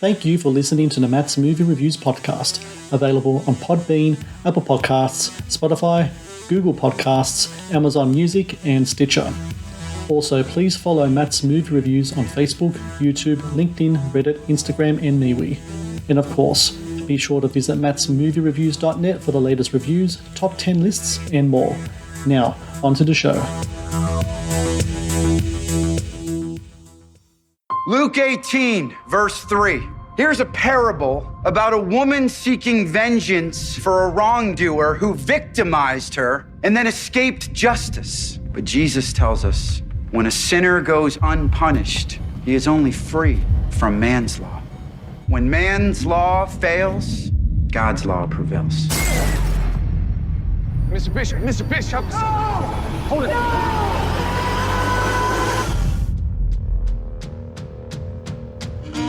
Thank you for listening to the Matt's Movie Reviews podcast, available on Podbean, Apple Podcasts, Spotify, Google Podcasts, Amazon Music, and Stitcher. Also, please follow Matt's Movie Reviews on Facebook, YouTube, LinkedIn, Reddit, Instagram, and MeWe. And of course, be sure to visit mattsmoviereviews.net for the latest reviews, top 10 lists, and more. Now, on to the show. Luke 18, verse 3. Here's a parable about a woman seeking vengeance for a wrongdoer who victimized her and then escaped justice. But Jesus tells us, when a sinner goes unpunished, he is only free from man's law. When man's law fails, God's law prevails. Mr. Bishop! No! Hold it! No!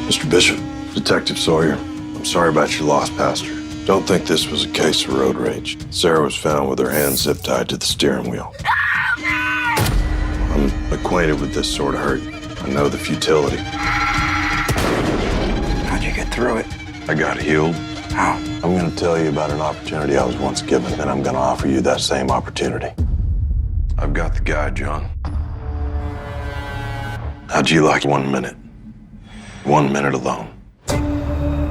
Mr. Bishop, Detective Sawyer, I'm sorry about your loss, Pastor. Don't think this was a case of road rage. Sarah was found with her hands zip tied to the steering wheel. I'm acquainted with this sort of hurt. I know the futility. How'd you get through it? I got healed. How? I'm going to tell you about an opportunity I was once given, and I'm going to offer you that same opportunity. I've got the guy, John. How'd you like 1 minute? 1 minute alone.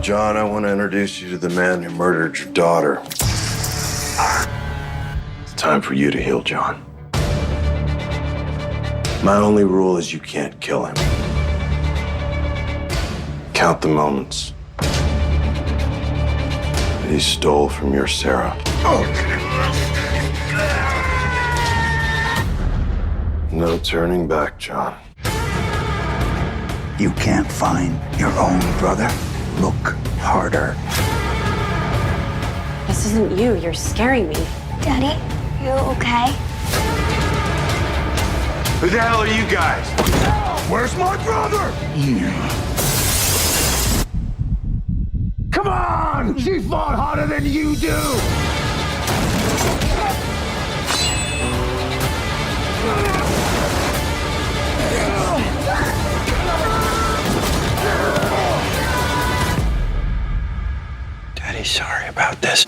John, I want to introduce you to the man who murdered your daughter. It's time for you to heal John. My only rule is you can't kill him. Count the moments that he stole from your Sarah. No turning back, John. You can't find your own brother? Look harder. This isn't you. You're scaring me. Daddy, you okay? Who the hell are you guys? Where's my brother? Come on! She fought harder than you do! Daddy's sorry about this.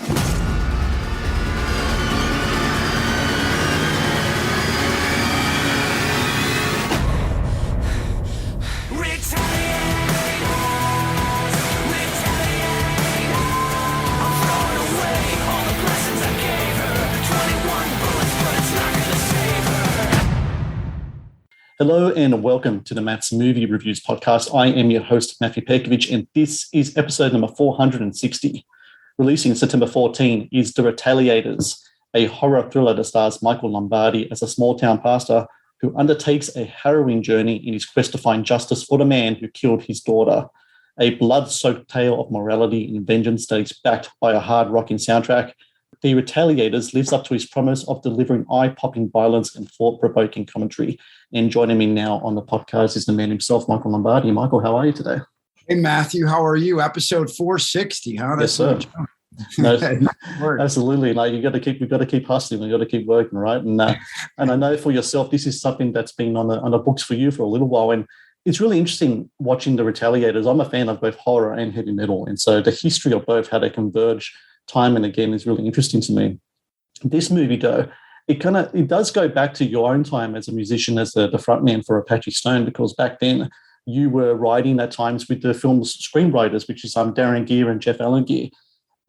Hello and welcome to the Matt's Movie Reviews podcast. I am your host, Matthew Pejkovic, and this is episode number 460. Releasing September 14 is The Retaliators, a horror thriller that stars Michael Lombardi as a small-town pastor who undertakes a harrowing journey in his quest to find justice for the man who killed his daughter. A blood-soaked tale of morality and vengeance that is backed by a hard-rocking soundtrack, The Retaliators lives up to his promise of delivering eye-popping violence and thought-provoking commentary. And joining me now on the podcast is the man himself, Michael Lombardi. Michael, how are you today? Hey, Matthew, how are you? Episode 460, huh? Yes, sir. No, absolutely. No, we've got to keep hustling. We've got to keep working, right? And I know for yourself, this is something that's been on the books for you for a little while. And it's really interesting watching The Retaliators. I'm a fan of both horror and heavy metal. And so the history of both, how they converge time and again, is really interesting to me. This movie, though, it does go back to your own time as a musician, as the frontman for Apache Stone, because back then you were writing at times with the film's screenwriters, which is Darren Gear and Jeff Allen Gear.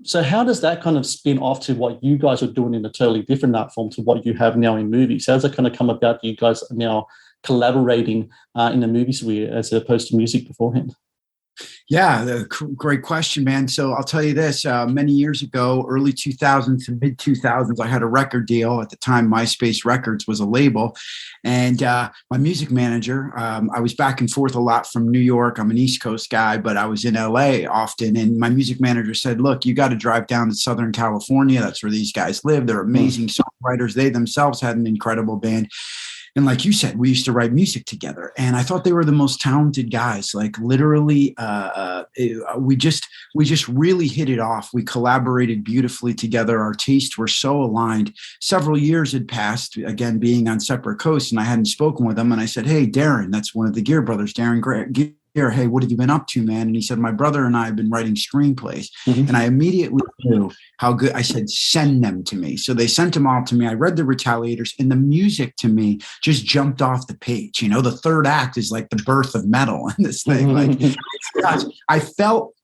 So how does that kind of spin off to what you guys are doing in a totally different art form to what you have now in movies? How does that kind of come about that you guys are now collaborating in the movie sphere as opposed to music beforehand? Yeah, great question, man. So I'll tell you this, many years ago, early 2000s to mid 2000s, I had a record deal. At the time, MySpace Records was a label. And my music manager, I was back and forth a lot from New York. I'm an East Coast guy, but I was in LA often. And my music manager said, look, you got to drive down to Southern California. That's where these guys live. They're amazing songwriters. They themselves had an incredible band. And like you said, we used to write music together, and I thought they were the most talented guys. Like literally, we just really hit it off. We collaborated beautifully together. Our tastes were so aligned. Several years had passed, again, being on separate coasts, and I hadn't spoken with them. And I said, "Hey, Darren, that's one of the Gear brothers, Darren hey, what have you been up to, man? And he said, my brother and I have been writing screenplays. Mm-hmm. And I immediately knew how good. I said, send them to me. So they sent them all to me. I read the Retaliators, and the music to me just jumped off the page. The third act is like the birth of metal in this thing. Like, I felt,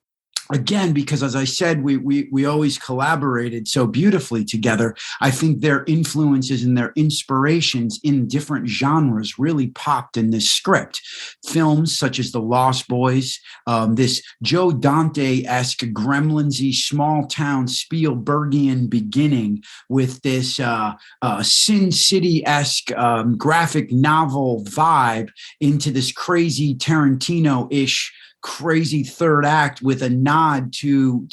again, because as I said, we always collaborated so beautifully together. I think their influences and their inspirations in different genres really popped in this script. Films such as The Lost Boys, this Joe Dante-esque, Gremlins-y, small town Spielbergian beginning with this Sin City-esque graphic novel vibe into this crazy Tarantino-ish crazy third act with a nod to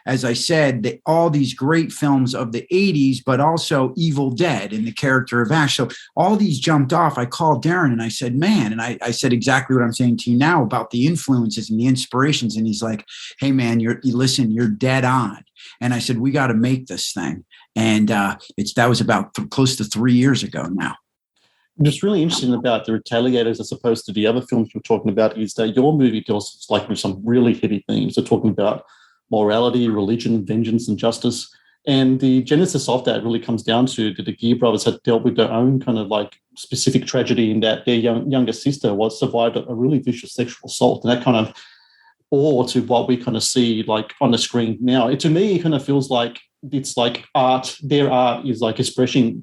as I said, all these great films of the 80s, but also Evil Dead and the character of Ash. So all these jumped off. I called Darren and I said, man, and I said exactly what I'm saying to you now about the influences and the inspirations. And he's like, hey man, you're dead on. And I said, we got to make this thing. And that was about close to 3 years ago now. What's really interesting about the Retaliators as opposed to the other films we're talking about is that your movie deals like with some really heavy themes. They're talking about morality, religion, vengeance, and justice. And the genesis of that really comes down to the Gear brothers had dealt with their own kind of like specific tragedy in that their younger sister survived a really vicious sexual assault. And that kind of bore to what we kind of see like on the screen now. To me, it kind of feels like it's like art. Their art is like expressing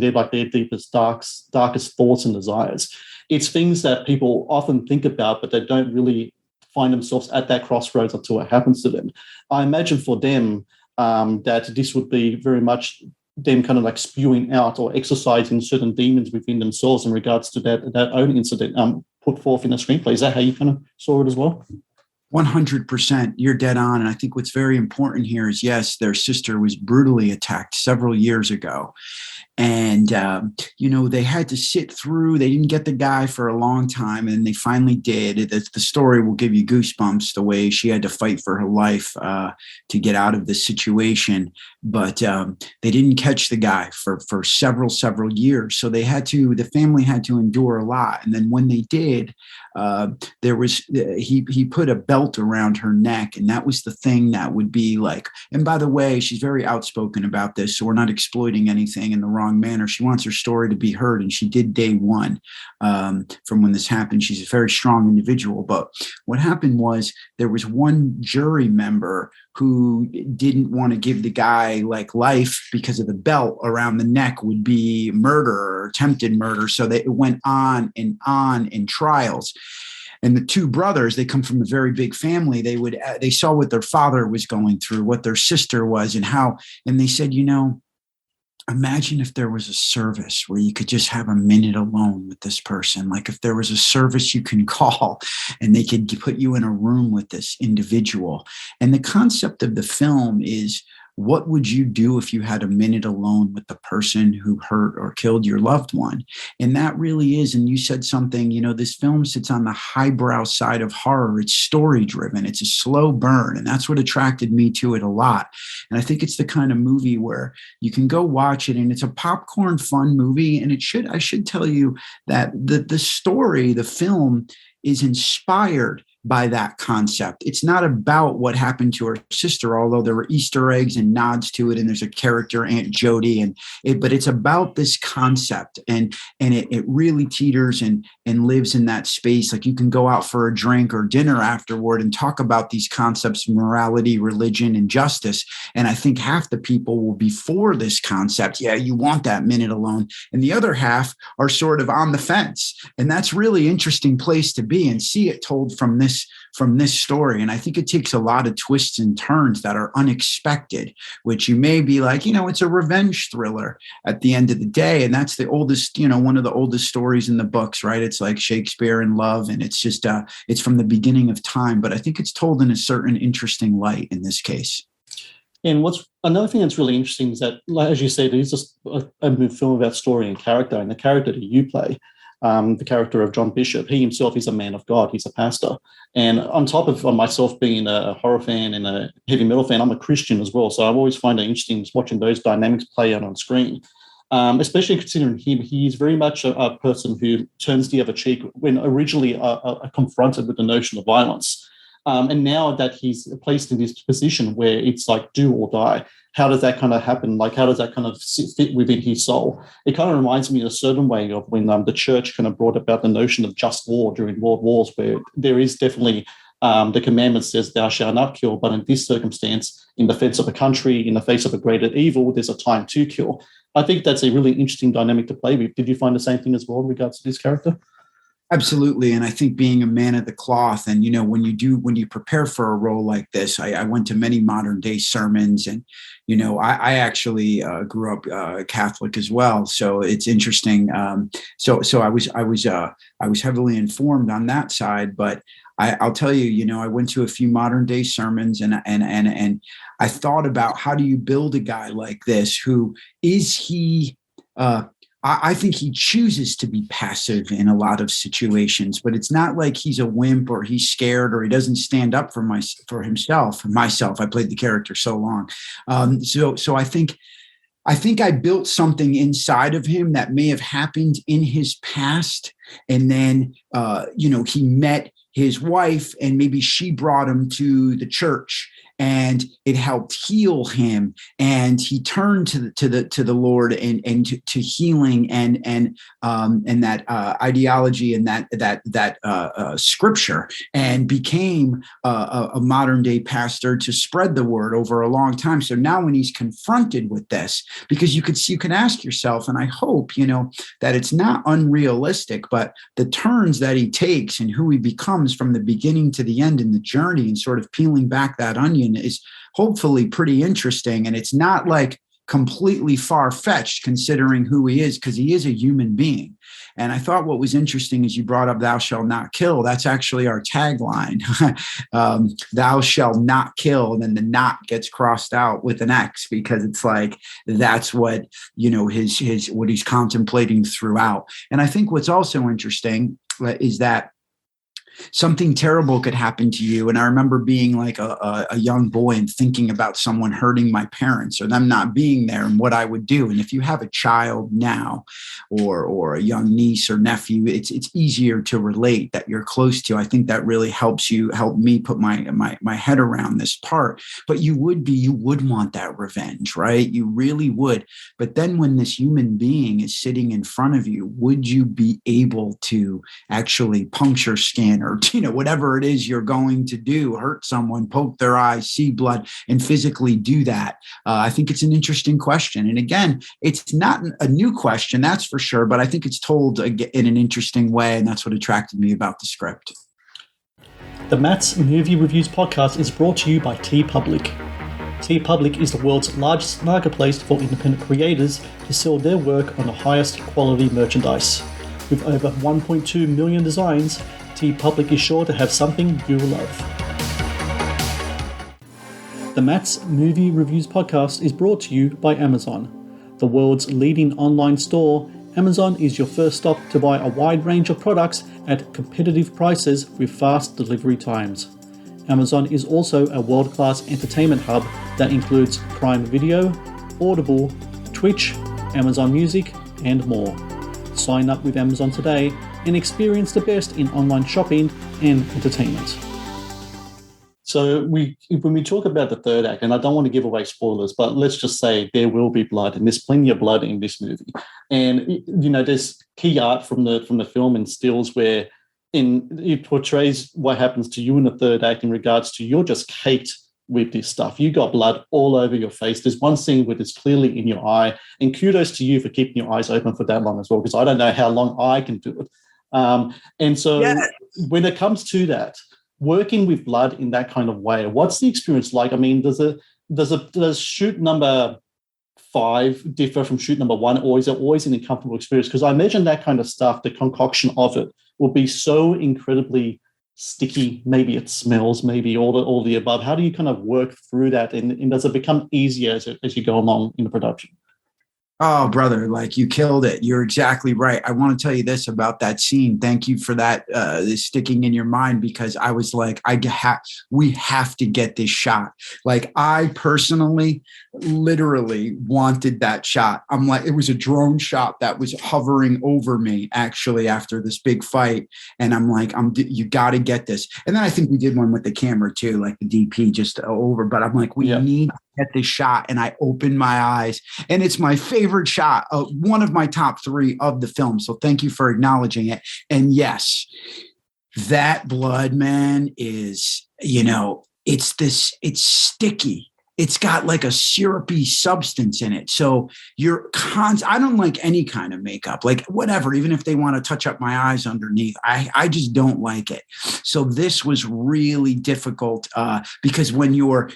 their deepest, darkest thoughts and desires. It's things that people often think about, but they don't really find themselves at that crossroads until it happens to them. I imagine for them that this would be very much them kind of like spewing out or exercising certain demons within themselves in regards to that own incident put forth in the screenplay. Is that how you kind of saw it as well? 100%. You're dead on. And I think what's very important here is, yes, their sister was brutally attacked several years ago. And, they had to sit through, they didn't get the guy for a long time, and they finally did. The story will give you goosebumps, the way she had to fight for her life to get out of the situation. But they didn't catch the guy for several years. So the family had to endure a lot. And then when they did, he put a belt around her neck, and that was the thing that would be like, and by the way, she's very outspoken about this, so we're not exploiting anything in the wrong manner. She wants her story to be heard, and she did day one from when this happened. She's a very strong individual. But what happened was there was one jury member who didn't want to give the guy like life because of the belt around the neck would be murder or attempted murder. So it went on in trials. And the two brothers, they come from a very big family. They saw what their father was going through, what their sister was, and they said, imagine if there was a service where you could just have a minute alone with this person. Like if there was a service you can call and they could put you in a room with this individual. And the concept of the film is, what would you do if you had a minute alone with the person who hurt or killed your loved one? And that really is, and you said something, this film sits on the highbrow side of horror. It's story driven. It's a slow burn. And that's what attracted me to it a lot. And I think it's the kind of movie where you can go watch it and it's a popcorn fun movie. And I should tell you that the story, the film is inspired by that concept. It's not about what happened to her sister, although there were Easter eggs and nods to it, and there's a character, Aunt Jody, but it's about this concept, and it really teeters and lives in that space. Like you can go out for a drink or dinner afterward and talk about these concepts of morality, religion, and justice. And I think half the people will be for this concept. Yeah, you want that minute alone. And the other half are sort of on the fence. And that's really interesting place to be and see it told from this story. And I think it takes a lot of twists and turns that are unexpected, which you may be like, it's a revenge thriller at the end of the day. And that's the oldest, one of the oldest stories in the books, right? It's like Shakespeare and love. And it's just, it's from the beginning of time, but I think it's told in a certain interesting light in this case. And what's another thing that's really interesting is that, like, as you said, it is just a film about story and character, and the character that you play, the character of John Bishop, he himself is a man of God. He's a pastor. And on top of myself being a horror fan and a heavy metal fan, I'm a Christian as well. So I've always find it interesting watching those dynamics play out on screen. especially considering him. He's very much a person who turns the other cheek when originally confronted with the notion of violence. And now that he's placed in this position where it's like do or die, how does that kind of happen? Like, how does that kind of fit within his soul? It kind of reminds me in a certain way of when the church kind of brought about the notion of just war during world wars, where there is definitely the commandment says thou shalt not kill, but in this circumstance, in defense of a country, in the face of a greater evil, there's a time to kill. I think that's a really interesting dynamic to play with. Did you find the same thing as well in regards to this character? Absolutely. And I think being a man of the cloth, and, when you prepare for a role like this, I went to many modern day sermons, and, I actually grew up Catholic as well. So it's interesting. So I was heavily informed on that side, but I'll tell you, I went to a few modern day sermons, and I thought about, how do you build a guy like this? Who is he? I think he chooses to be passive in a lot of situations, but it's not like he's a wimp or he's scared or he doesn't stand up for himself. Myself, I played the character so long. So I think I built something inside of him that may have happened in his past. And then, he met his wife, and maybe she brought him to the church, and it helped heal him, and he turned to the Lord and to healing and that ideology and that scripture, and became a modern day pastor to spread the word over a long time. So now when he's confronted with this, because you can ask yourself, and I hope that it's not unrealistic, but the turns that he takes and who he becomes from the beginning to the end in the journey, and sort of peeling back that onion, is hopefully pretty interesting. And it's not like completely far-fetched considering who he is, because he is a human being. And I thought what was interesting is you brought up thou shalt not kill. That's actually our tagline. Thou shalt not kill. And then the not gets crossed out with an X, because it's like, that's what, his what he's contemplating throughout. And I think what's also interesting is that something terrible could happen to you. And I remember being like a young boy and thinking about someone hurting my parents or them not being there and what I would do. And if you have a child now or a young niece or nephew, it's easier to relate that you're close to. I think that really help me put my head around this part. But you would want that revenge, right? You really would. But then when this human being is sitting in front of you, would you be able to actually puncture, scan, or whatever it is you're going to do, hurt someone, poke their eye, see blood, and physically do that? I think it's an interesting question. And again, it's not a new question, that's for sure, but I think it's told in an interesting way, and that's what attracted me about the script. The Matt's Movie Reviews podcast is brought to you by TeePublic. TeePublic is the world's largest marketplace for independent creators to sell their work on the highest quality merchandise. With over 1.2 million designs, TeePublic is sure to have something you love. The Matt's Movie Reviews podcast is brought to you by Amazon. The world's leading online store, Amazon is your first stop to buy a wide range of products at competitive prices with fast delivery times. Amazon is also a world-class entertainment hub that includes Prime Video, Audible, Twitch, Amazon Music, and more. Sign up with Amazon today and experience the best in online shopping and entertainment. So when we talk about the third act, and I don't want to give away spoilers, but let's just say there will be blood, and there's plenty of blood in this movie. And there's key art from the film and stills where it portrays what happens to you in the third act in regards to you're just caked with this stuff. You got blood all over your face. There's one scene where it's clearly in your eye, and kudos to you for keeping your eyes open for that long as well, because I don't know how long I can do it. And so when it comes to that, working with blood in that kind of way, what's the experience like? I mean, does shoot number 5 differ from shoot number 1, or is it always an uncomfortable experience? Because I imagine that kind of stuff, the concoction of it, will be so incredibly sticky. Maybe it smells, maybe all the above. How do you kind of work through that, and does it become easier as you go along in the production? Oh, brother, like you killed it. You're exactly right. I want to tell you this about that scene. Thank you for that sticking in your mind, because I was like, we have to get this shot. Like I personally, literally wanted that shot. I'm like, it was a drone shot that was hovering over me actually after this big fight. And I'm like, you got to get this. And then I think we did one with the camera too, like the DP just over, but I'm like, we need to get this shot. And I opened my eyes, and it's my favorite shot, one of my top 3 of the film. So thank you for acknowledging it. And yes, that blood, man, is, it's sticky. It's got like a syrupy substance in it. So I don't like any kind of makeup, like whatever, even if they want to touch up my eyes underneath, I just don't like it. So this was really difficult because when your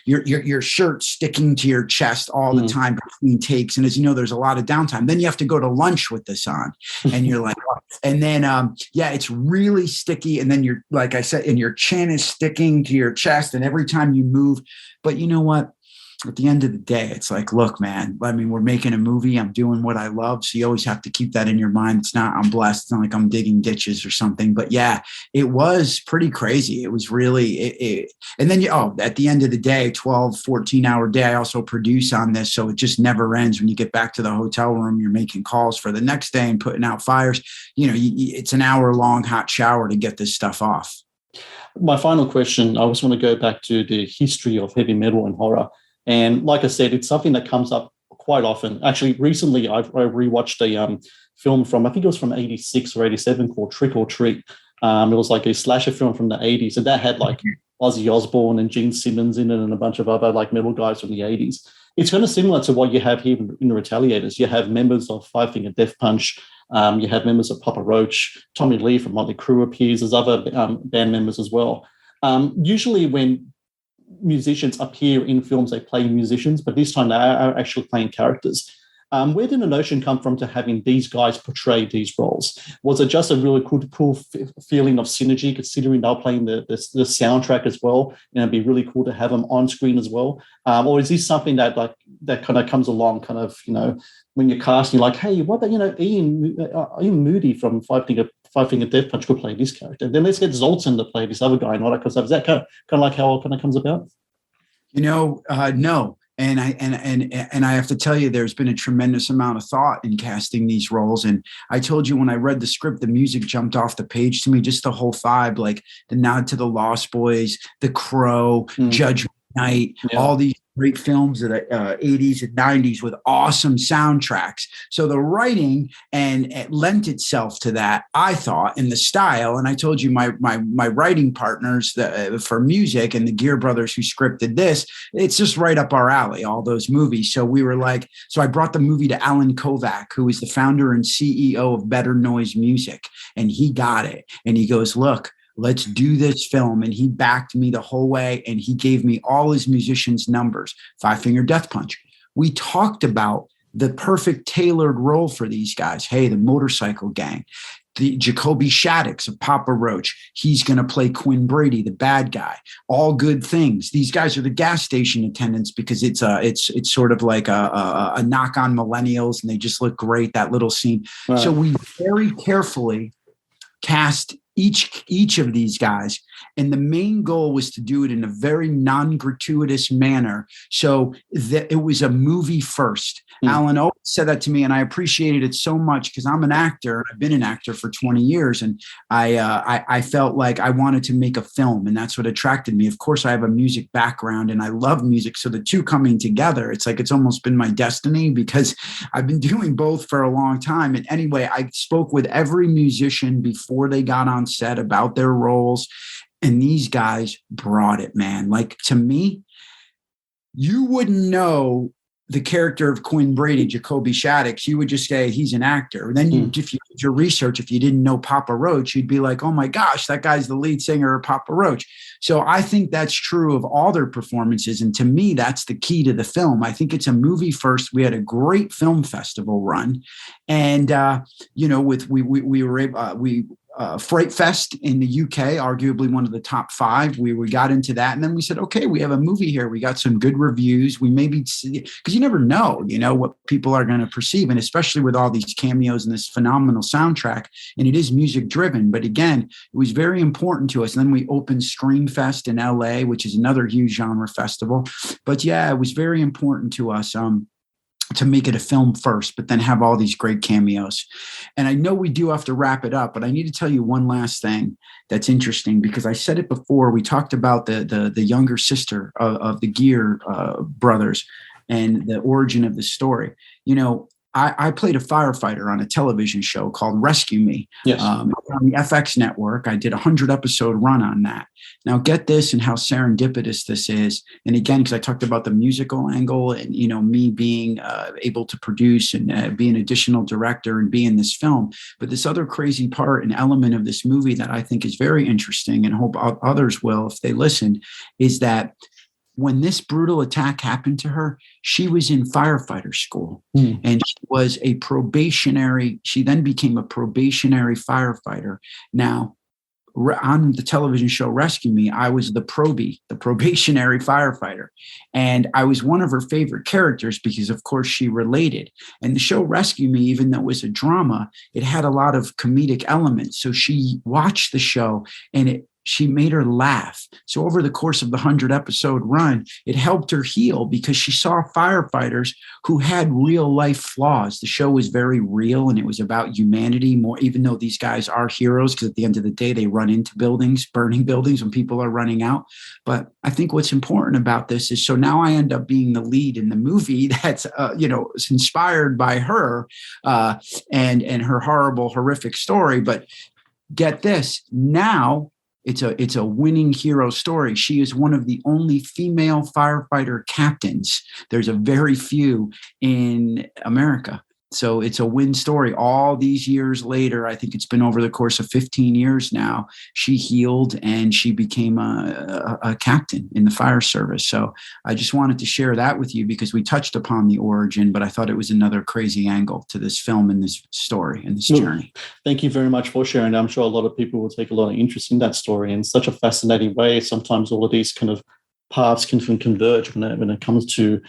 shirt sticking to your chest all the time between takes, and as you know, there's a lot of downtime, then you have to go to lunch with this on, and you're like, and then it's really sticky. And then you're, like I said, and your chin is sticking to your chest, and every time you move, but you know what? At the end of the day, it's like, look, man, I mean, we're making a movie. I'm doing what I love. So you always have to keep that in your mind. It's not, I'm blessed. It's not like I'm digging ditches or something. But yeah, it was pretty crazy. It was really, and then, at the end of the day, 12, 14-hour day, I also produce on this. So it just never ends. When you get back to the hotel room, you're making calls for the next day and putting out fires. It's an hour-long hot shower to get this stuff off. My final question, I just want to go back to the history of heavy metal and horror. And like I said, it's something that comes up quite often. Actually, recently I rewatched a film from, I think it was from 86 or 87 called Trick or Treat. It was like a slasher film from the 80s. And that had like Ozzy Osbourne and Gene Simmons in it and a bunch of other like metal guys from the 80s. It's kind of similar to what you have here in the Retaliators. You have members of Five Finger Death Punch. You have members of Papa Roach. Tommy Lee from Motley Crue appears. There's other band members as well. Usually when musicians appear in films, they play musicians, but this time they are actually playing characters. Where did the notion come from to having these guys portray these roles? Was it just a really cool feeling of synergy, considering they're playing the soundtrack as well? It'd be really cool to have them on screen as well. Or is this something that kind of comes along, kind of, when you're casting, like, hey, what about, Ian Moody from Five Finger Death Punch could play this character. Then let's get Zoltan to play this other guy and all that kind of stuff. Is that kind of like how it kind of comes about? No. And I have to tell you, there's been a tremendous amount of thought in casting these roles. And I told you when I read the script, the music jumped off the page to me, just the whole vibe, like the nod to the Lost Boys, The Crow, Judgment Night, all these great films of the 80s and 90s with awesome soundtracks. So the writing and it lent itself to that, I thought, in the style. And I told you my writing partners for music and the Gear brothers who scripted this, it's just right up our alley, all those movies. So we were like, so I brought the movie to Alan Kovac, who is the founder and CEO of Better Noise Music. And he got it. And he goes, look, let's do this film. And he backed me the whole way. And he gave me all his musicians' numbers. Five Finger Death Punch. We talked about the perfect tailored role for these guys. Hey, the Motorcycle Gang, the Jacoby Shaddix of Papa Roach. He's going to play Quinn Brady, the bad guy. All good things. These guys are the gas station attendants because it's sort of like a knock on millennials, and they just look great. That little scene. Right. So we very carefully cast each of these guys. And the main goal was to do it in a very non-gratuitous manner. So that it was a movie first. Alan always said that to me, and I appreciated it so much because I'm an actor. I've been an actor for 20 years, and I felt like I wanted to make a film, and that's what attracted me. Of course, I have a music background, and I love music. So the two coming together, it's like it's almost been my destiny because I've been doing both for a long time. And anyway, I spoke with every musician before they got on set about their roles, and these guys brought it, man. Like, to me, you wouldn't know the character of Quinn Brady, Jacoby Shaddix. You would just say he's an actor. And then if you did your research, if you didn't know Papa Roach, you'd be like, oh my gosh, that guy's the lead singer of Papa Roach. So I think that's true of all their performances. And to me, that's the key to the film. I think it's a movie first. We had a great film festival run. And, we were able, Fright Fest in the UK, arguably one of the top 5. We got into that, and then we said, okay, we have a movie here. We got some good reviews. We maybe see, because you never know, what people are going to perceive, and especially with all these cameos and this phenomenal soundtrack. And it is music driven, but again, it was very important to us. And then we opened Screamfest in LA, which is another huge genre festival. But yeah, it was very important to us. To make it a film first, but then have all these great cameos. And I know we do have to wrap it up, but I need to tell you one last thing that's interesting, because I said it before. We talked about the younger sister of the Gear brothers and the origin of the story. I played a firefighter on a television show called Rescue Me. Yes. On the FX network. I did a 100-episode run on that. Now, get this and how serendipitous this is. And again, because I talked about the musical angle and, me being able to produce and be an additional director and be in this film. But this other crazy part and element of this movie that I think is very interesting, and hope others will if they listen, is that when this brutal attack happened to her, she was in firefighter school and she was she then became a probationary firefighter. Now, on the television show Rescue Me, I was the probationary firefighter. And I was one of her favorite characters because, of course, she related. And the show Rescue Me, even though it was a drama, it had a lot of comedic elements. So she watched the show and she made her laugh. So over the course of the 100-episode run, it helped her heal because she saw firefighters who had real life flaws. The show was very real and it was about humanity more, even though these guys are heroes, because at the end of the day, they run into buildings, burning buildings when people are running out. But I think what's important about this is, so now I end up being the lead in the movie that's, inspired by her and her horrible, horrific story. But get this, now it's a winning hero story. She is one of the only female firefighter captains. There's a very few in America. So it's a win story. All these years later, I think it's been over the course of 15 years now, she healed and she became a captain in the fire service. So I just wanted to share that with you because we touched upon the origin, but I thought it was another crazy angle to this film and this story and this journey. Thank you very much for sharing. I'm sure a lot of people will take a lot of interest in that story in such a fascinating way. Sometimes all of these kind of paths can converge when it comes to,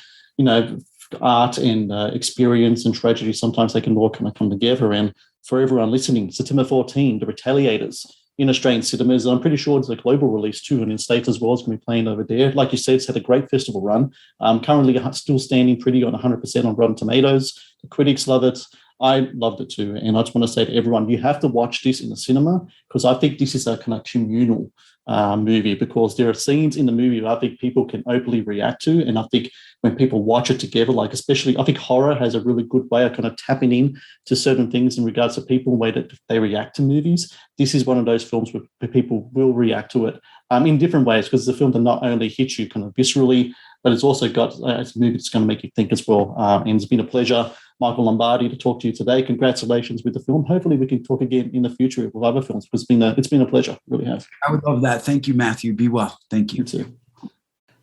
art and experience and tragedy. Sometimes they can all kind of come together. And for everyone listening, September 14, The Retaliators in Australian cinemas. I'm pretty sure it's a global release too, and in States as well. It's going to be playing over there. Like you said, it's had a great festival run. Currently still standing pretty on 100% on Rotten Tomatoes. The critics love it. I loved it too. And I just want to say to everyone, you have to watch this in the cinema because I think this is a kind of communal movie, because there are scenes in the movie that I think people can openly react to. And I think when people watch it together, like especially, I think horror has a really good way of kind of tapping in to certain things in regards to people, the way that they react to movies. This is one of those films where people will react to it in different ways, because it's a film that not only hits you kind of viscerally, but it's also got it's a movie that's going to make you think as well. And it's been a pleasure, Michael Lombardi, to talk to you today. Congratulations with the film. Hopefully we can talk again in the future with other films. It's been a pleasure, really have. I would love that. Thank you, Matthew. Be well. Thank you. You too.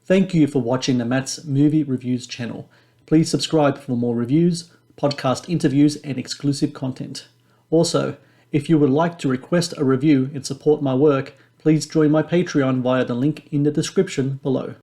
Thank you for watching the Matt's Movie Reviews channel. Please subscribe for more reviews, podcast interviews, and exclusive content. Also, if you would like to request a review and support my work, please join my Patreon via the link in the description below.